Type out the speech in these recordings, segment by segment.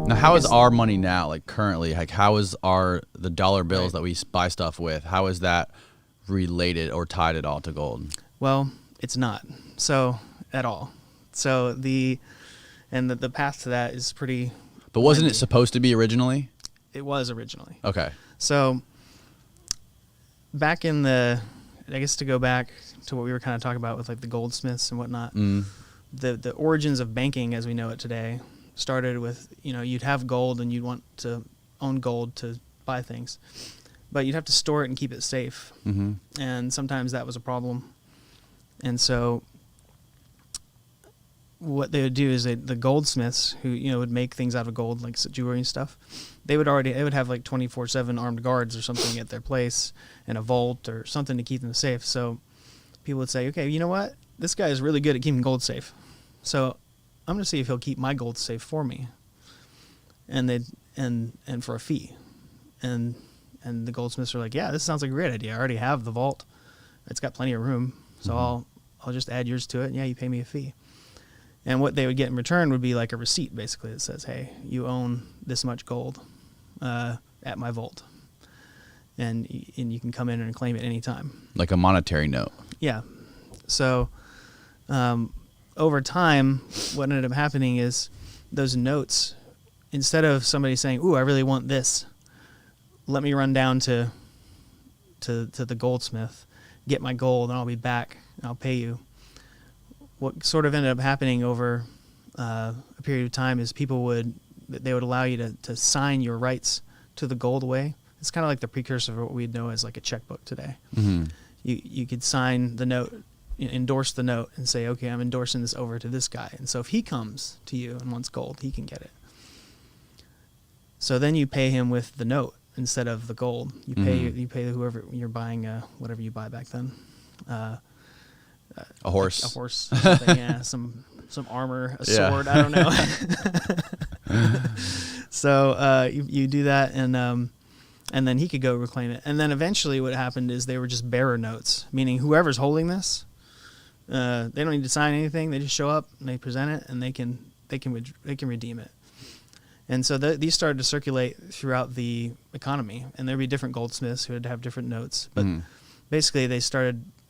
Now, how is our money now, like currently? Like, how is the dollar bills that we buy stuff with? How is that related or tied at all to gold? Well, it's not. So at all. So the path to that is pretty. But wasn't it supposed to be originally? It was originally. Okay. So back in I guess to go back to what we were kind of talking about with like the goldsmiths and whatnot, the origins of banking as we know it today started with, you'd have gold and you'd want to own gold to buy things, but you'd have to store it and keep it safe. Mm-hmm. And sometimes that was a problem. And so what they would do is the goldsmiths who, would make things out of gold, like jewelry and stuff, they would have like 24/7 armed guards or something at their place and a vault or something to keep them safe. So people would say, okay, you know what? This guy is really good at keeping gold safe. So I'm going to see if he'll keep my gold safe for me. And and for a fee. And the goldsmiths are like, yeah, this sounds like a great idea. I already have the vault. It's got plenty of room. So I'll just add yours to it. And yeah, you pay me a fee. And what they would get in return would be like a receipt, basically, that says, hey, you own this much gold at my vault. And you can come in and claim it anytime. Like a monetary note. Yeah. So over time, what ended up happening is those notes, instead of somebody saying, ooh, I really want this, let me run down to the goldsmith, get my gold, and I'll be back, and I'll pay you. What sort of ended up happening over a period of time is they would allow you to sign your rights to the gold away. It's kind of like the precursor of what we'd know as like a checkbook today. Mm-hmm. You could sign the note, endorse the note, and say, okay, I'm endorsing this over to this guy. And so if he comes to you and wants gold, he can get it. So then you pay him with the note instead of the gold. You pay whoever you're buying, whatever you buy back then. A horse. A horse. Something, yeah. Some armor, a sword. I don't know. So you do that, and then he could go reclaim it. And then eventually what happened is they were just bearer notes, meaning whoever's holding this, they don't need to sign anything. They just show up and they present it, and they can redeem it. And so these started to circulate throughout the economy, and there'd be different goldsmiths who would have different notes. But basically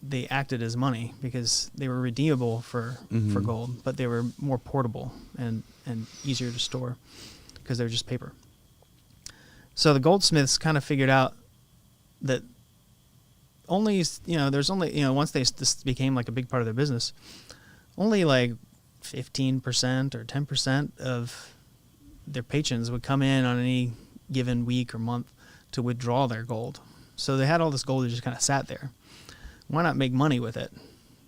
they acted as money because they were redeemable for gold, but they were more portable and easier to store because they were just paper. So the goldsmiths kind of figured out that once this became like a big part of their business, only like 15% or 10% of their patrons would come in on any given week or month to withdraw their gold. So they had all this gold that just kind of sat there. Why not make money with it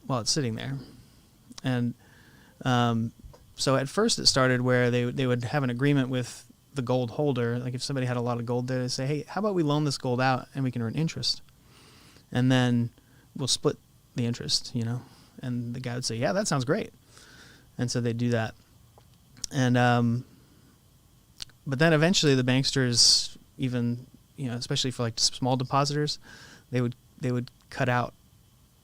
while it's sitting there? And so at first it started where they would have an agreement with the gold holder. Like if somebody had a lot of gold there, they say, hey, how about we loan this gold out and we can earn interest? And then we'll split the interest, And the guy would say, yeah, that sounds great. And so they'd do that. And but then eventually the banksters, even, especially for like small depositors, they would cut out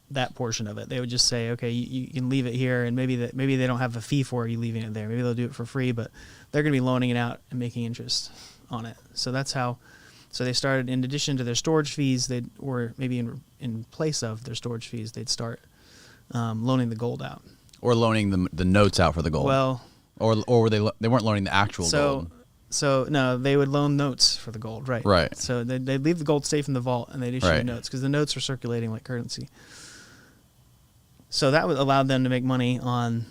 that portion of it. They would just say, okay, you can leave it here, and maybe they don't have a fee for you leaving it there. Maybe they'll do it for free, but they're going to be loaning it out and making interest on it. So that's how. So they started, in addition to their storage fees, or maybe in place of their storage fees, they'd start loaning the gold out, or loaning the notes out for the gold. Well, or were they weren't loaning the actual gold. So no, they would loan notes for the gold, right? Right. So they'd leave the gold safe in the vault, and they'd issue notes because the notes were circulating like currency. So that allowed them to make money on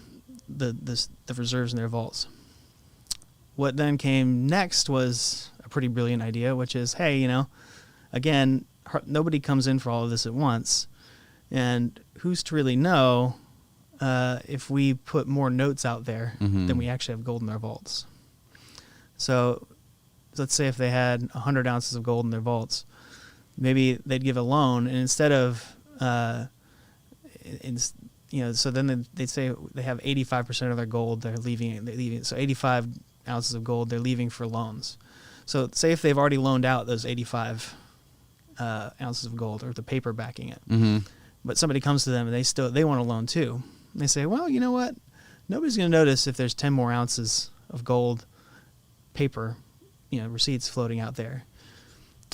the reserves in their vaults. What then came next was a pretty brilliant idea, which is, hey, again, nobody comes in for all of this at once, and who's to really know if we put more notes out there than we actually have gold in our vaults? So let's say if they had 100 ounces of gold in their vaults, maybe they'd give a loan, and instead of so then they'd say they have 85% of their gold they're leaving. So 85 ounces of gold they're leaving for loans. So say if they've already loaned out those 85 ounces of gold, or the paper backing it, but somebody comes to them and they want a loan too. And they say, well, you know what? Nobody's going to notice if there's 10 more ounces of gold paper, receipts floating out there.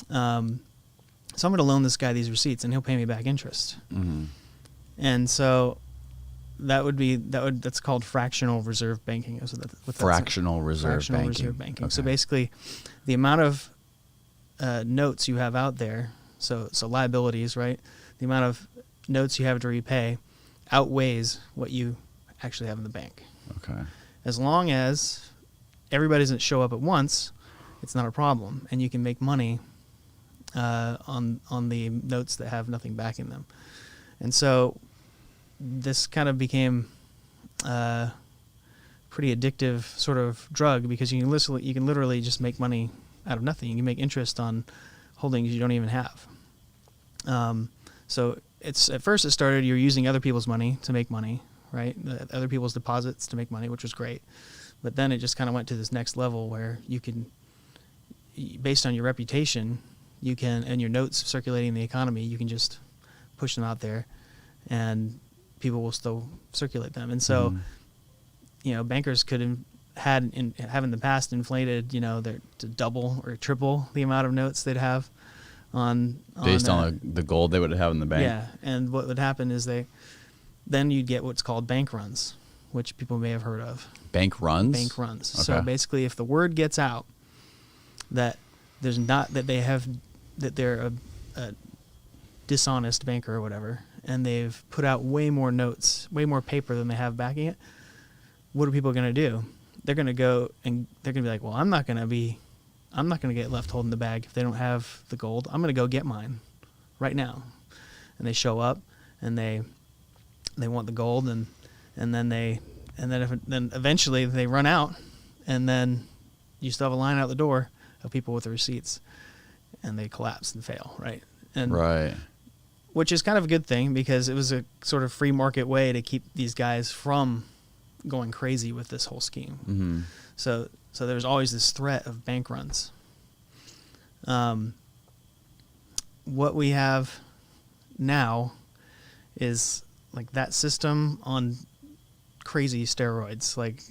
So I'm going to loan this guy these receipts, and he'll pay me back interest. Mm-hmm. And so that's called fractional reserve banking. Fractional reserve banking. Okay. So basically, the amount of notes you have out there, so liabilities, right? The amount of notes you have to repay outweighs what you actually have in the bank. Okay. As long as everybody doesn't show up at once, it's not a problem, and you can make money on the notes that have nothing backing them. And so this kind of became a pretty addictive sort of drug, because you can literally just make money out of nothing. You can make interest on holdings you don't even have. So at first it started, you're using other people's money to make money, right? Other people's deposits to make money, which was great. But then it just kind of went to this next level where you can, based on your reputation, and your notes circulating in the economy, you can just push them out there, and people will still circulate them. And so, bankers could have in the past inflated, to double or triple the amount of notes they'd have based on the gold they would have in the bank. Yeah, and what would happen is then you'd get what's called bank runs, which people may have heard of. Bank runs? Bank runs. Okay. So basically, if the word gets out that they're a dishonest banker or whatever, and they've put out way more notes, way more paper than they have backing it, what are people going to do? They're going to go and they're going to be like, well, I'm not going to get left holding the bag if they don't have the gold. I'm going to go get mine right now. And they show up, and they want the gold, and then eventually they run out, and then you still have a line out the door of people with the receipts, and they collapse and fail, right? Right. Which is kind of a good thing, because it was a sort of free market way to keep these guys from going crazy with this whole scheme. Mm-hmm. So there's always this threat of bank runs. What we have now is like that system on crazy steroids, like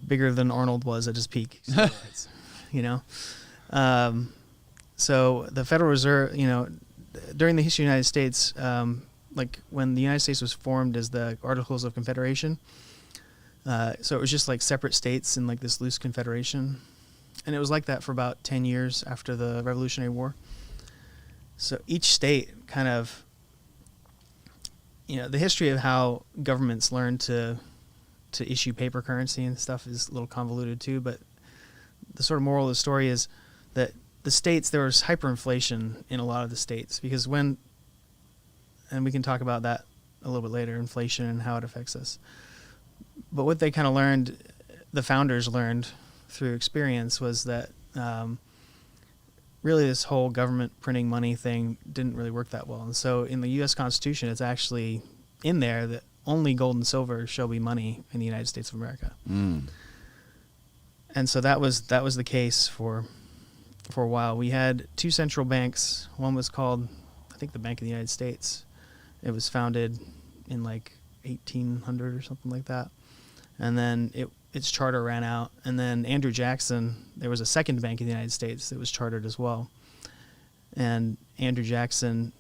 bigger than Arnold was at his peak steroids, So the Federal Reserve, during the history of the United States, like when the United States was formed as the Articles of Confederation, so it was just like separate states in like this loose confederation. And it was like that for about 10 years after the Revolutionary War. So each state kind of, the history of how governments learned to issue paper currency and stuff is a little convoluted too, but the sort of moral of the story is that the states, there was hyperinflation in a lot of the states, because and we can talk about that a little bit later, inflation and how it affects us. But what they kind of learned, the founders learned through experience, was that really this whole government printing money thing didn't really work that well. And so in the U.S. Constitution, it's actually in there that only gold and silver shall be money in the United States of America. Mm. And so that was the case for a while. We had two central banks. One was called, I think, the Bank of the United States. It was founded in like 1800 or something like that. And then its charter ran out. And then Andrew Jackson, there was a second Bank of the United States that was chartered as well. And Andrew Jackson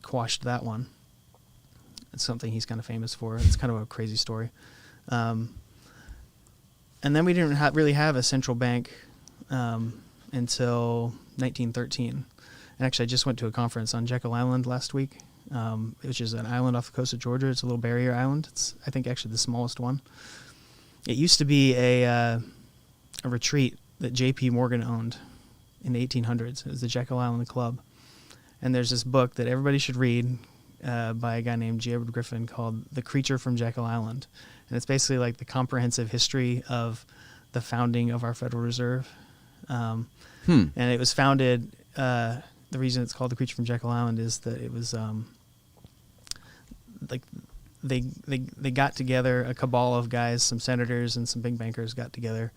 quashed that one. It's something he's kind of famous for. It's kind of a crazy story. And then we didn't really have a central bank until 1913. And actually, I just went to a conference on Jekyll Island last week, which is an island off the coast of Georgia. It's a little barrier island. It's, I think, actually the smallest one. It used to be a retreat that J.P. Morgan owned in the 1800s. It was the Jekyll Island Club. And there's this book that everybody should read by a guy named J. Edward Griffin called The Creature from Jekyll Island. And it's basically like the comprehensive history of the founding of our Federal Reserve. And it was founded, the reason it's called The Creature from Jekyll Island is that it was like they got together, a cabal of guys, some senators and some big bankers got together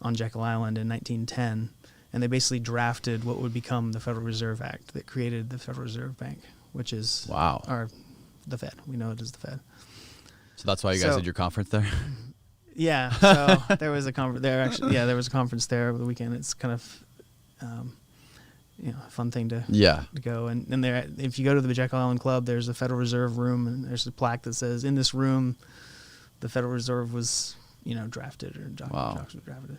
on Jekyll Island in 1910, and they basically drafted what would become the Federal Reserve Act that created the Federal Reserve Bank, which is the Fed. We know it as the Fed. So that's why you guys did your conference there? Yeah, so there was a conference there. Actually, yeah, there was a conference there over the weekend. It's kind of, a fun thing to go. And there, if you go to the Jekyll Island Club, there's a Federal Reserve room, and there's a plaque that says, "In this room, the Federal Reserve was, drafted or Jackson drafted."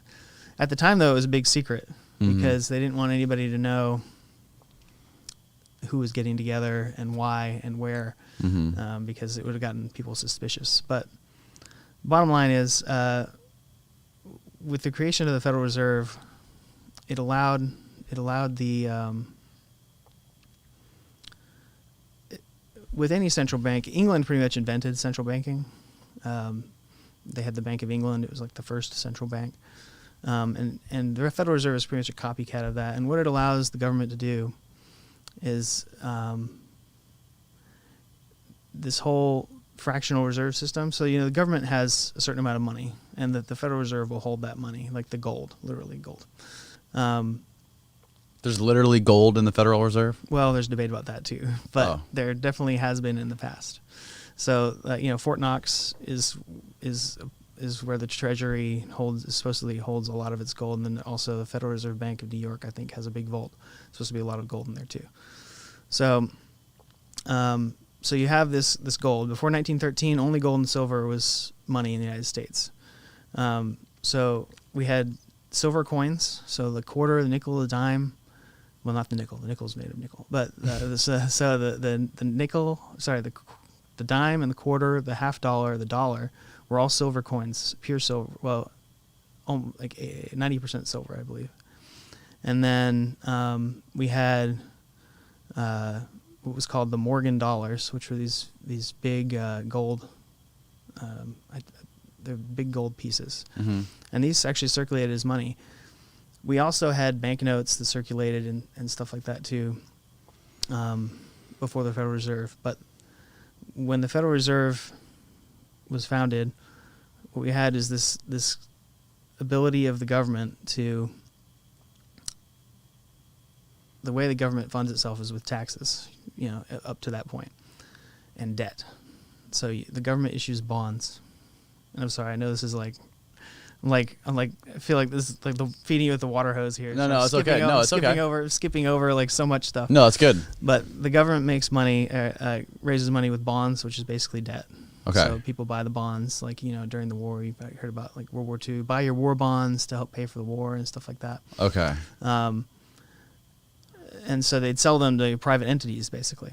At the time, though, it was a big secret because they didn't want anybody to know who was getting together and why and where, because it would have gotten people suspicious. But bottom line is, with the creation of the Federal Reserve, it allowed the with any central bank. England pretty much invented central banking. They had the Bank of England. It was like the first central bank, and the Federal Reserve is pretty much a copycat of that. And what it allows the government to do is this whole fractional reserve system. So, the government has a certain amount of money, and that the Federal Reserve will hold that money, like the gold, literally gold. There's literally gold in the Federal Reserve? Well, there's debate about that too, but there definitely has been in the past. So, Fort Knox is where the Treasury supposedly holds a lot of its gold, and then also the Federal Reserve Bank of New York, I think, has a big vault. There's supposed to be a lot of gold in there too. So, so you have this gold. Before 1913, only gold and silver was money in the United States. So we had silver coins, so the quarter, the nickel, the dime. Well, not the nickel. The nickel's made of nickel, but the nickel. Sorry, the dime and the quarter, the half dollar, the dollar, were all silver coins, pure silver. Well, like 90% silver, I believe. And then we had what was called the Morgan dollars, which were these big gold. They're big gold pieces, and these actually circulated as money. We also had banknotes that circulated and stuff like that too, before the Federal Reserve. But when the Federal Reserve was founded, what we had is this ability of the government to. The way the government funds itself is with taxes, up to that point, and debt. So the government issues bonds. And I'm sorry, I know this is I feel like this is like the feeding you with the water hose here. No, it's okay. No, it's okay. Skipping over like so much stuff. No, it's good. But the government makes money, raises money with bonds, which is basically debt. Okay. So people buy the bonds, during the war, you heard about like World War II, buy your war bonds to help pay for the war and stuff like that. Okay. And so they'd sell them to private entities, basically.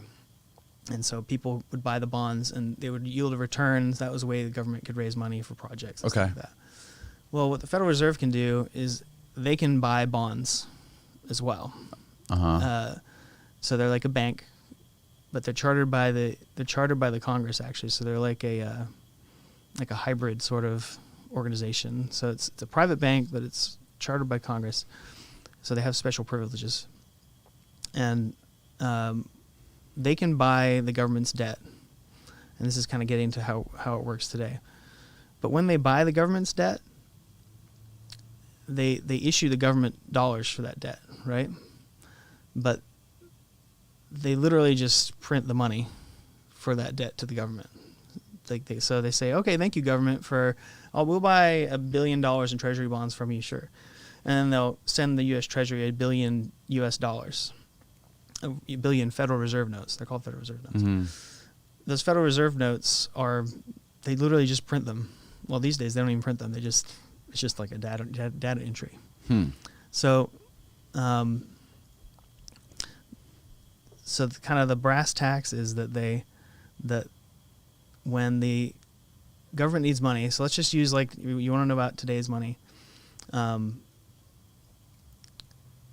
And so people would buy the bonds, and they would yield a return. That was a way the government could raise money for projects and stuff like that. Well, what the Federal Reserve can do is they can buy bonds as well. So they're like a bank, but they're chartered by the Congress, actually. So they're like a hybrid sort of organization. So it's a private bank, but it's chartered by Congress. So they have special privileges. And they can buy the government's debt. And this is kind of getting to how it works today. But when they buy the government's debt, they issue the government dollars for that debt, right? But they literally just print the money for that debt to the government. So they say, okay, thank you, government, we'll buy $1 billion in treasury bonds from you, sure. And then they'll send the U.S. Treasury $1 billion US, $1 billion Federal Reserve notes. They're called Federal Reserve notes. Those Federal Reserve notes they literally just print them. Well, these days they don't even print them. It's just like a data entry. So, so kind of the brass tacks is that when the government needs money, so let's just use you want to know about today's money.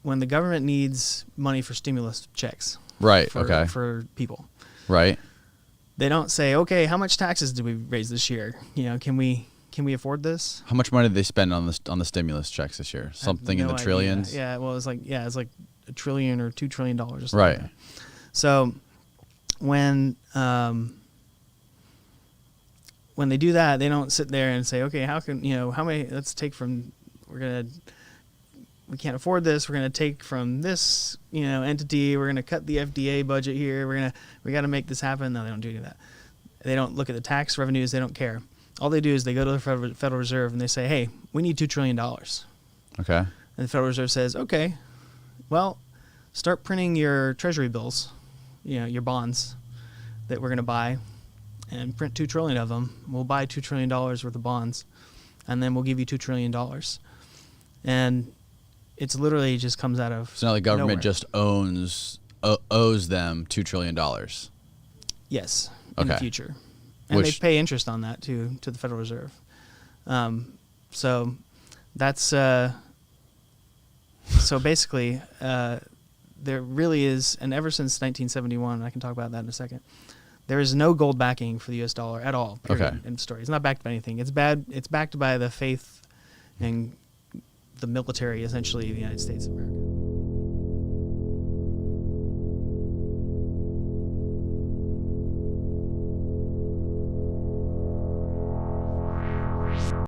When the government needs money for stimulus checks, right? For people, right? They don't say, okay, how much taxes did we raise this year? Can we afford this? How much money did they spend on the stimulus checks this year? Something in the trillions. Yeah, well, it's like $1 trillion or $2 trillion or something. Right. So when they do that, they don't sit there and say, okay, how many? Let's take from. We can't afford this. We're going to take from this, entity. We're going to cut the FDA budget here. We got to make this happen. No, they don't do any of that. They don't look at the tax revenues. They don't care. all they do is they go to the Federal Reserve and they say, hey, we need $2 trillion. Okay. And the Federal Reserve says, okay, well, start printing your treasury bills, your bonds that we're going to buy, and print 2 trillion of them. We'll buy $2 trillion worth of bonds, and then we'll give you $2 trillion. And it's literally just comes out of So now the government nowhere. just owes them $2 trillion. Yes, in the Okay. future. And they pay interest on that to the Federal Reserve. So that's so basically there really is, and ever since 1971, I can talk about that in a second, there is no gold backing for the U.S. dollar at all. Period. Okay. End of story. It's not backed by anything. It's backed by the faith and the military, essentially, of the United States of America.